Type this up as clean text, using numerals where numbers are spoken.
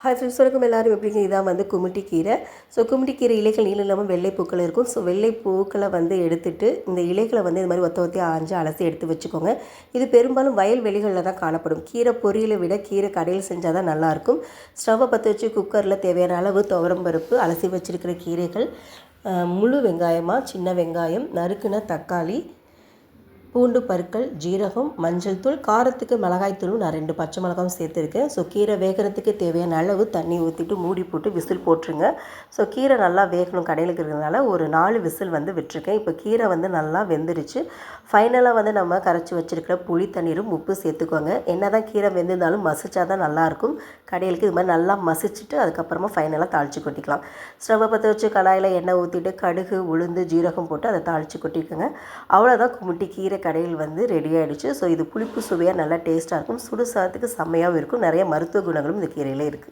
Hi friends, வணக்கம். எல்லாரும் எப்படிங்க? இதான் வந்து குமிட்டி கீரை. ஸோ குமிட்டி கீரை இலைகள் நீளம் இல்லாமல் வெள்ளை பூக்கள் இருக்கும். ஸோ வெள்ளை பூக்களை வந்து எடுத்துட்டு இந்த இலைகளை வந்து இது மாதிரி ஒத்த ஒத்தையாக ஆஞ்சு அலசி எடுத்து வச்சுக்கோங்க. இது பெரும்பாலும் வயல்வெளிகளில் தான் காணப்படும். கீரை பொரியலை விட கீரை கடையில் செஞ்சால் தான் நல்லாயிருக்கும். ஸ்டவ்வை பற்ற வச்சு குக்கரில் தேவையான அளவு துவரம்பருப்பு, அலசி வச்சுருக்கிற கீரைகள், முழு வெங்காயமாக சின்ன வெங்காயம், நறுக்குன தக்காளி, பூண்டு பற்கள், ஜீரகம், மஞ்சள் தூள், காரத்துக்கு மிளகாய் தூளும் நான் 2 பச்சை மிளகாயும் சேர்த்துருக்கேன். ஸோ கீரை வேகிறதுக்கு தேவையான அளவு தண்ணி ஊற்றிட்டு மூடி போட்டு விசில் போட்டுருங்க. ஸோ கீரை நல்லா வேகணும், கடையில் இருக்கிறதுனால ஒரு 4 விசில் வந்து விட்டுருக்கேன். இப்போ கீரை வந்து நல்லா வெந்துடுச்சு. ஃபைனலாக வந்து நம்ம கரைச்சி வச்சுருக்கிற புளி தண்ணீரும் உப்பு சேர்த்துக்கோங்க. என்ன தான் கீரை வெந்திருந்தாலும் மசிச்சா தான் நல்லாயிருக்கும். கடையிலுக்கு இது மாதிரி நல்லா மசிச்சுட்டு அதுக்கப்புறமா ஃபைனலாக தாளித்து கொட்டிக்கலாம். ஸ்டவ்வை பற்ற வச்சு கடாயில் எண்ணெய் ஊற்றிட்டு கடுகு, உளுந்து, ஜீரகம் போட்டு அதை தாளித்து கொட்டிக்கோங்க. அவ்வளோதான், குமிட்டி கீரை கடையில் வந்து ரெடி ஆகிடுச்சு. ஸோ இது புளிப்பு சுவையாக நல்லா டேஸ்ட்டாக இருக்கும். சுடு சாதத்துக்கு செம்மையாகவும் இருக்கும். நிறைய மருத்துவ குணங்களும் இந்த கீரையில் இருக்குது.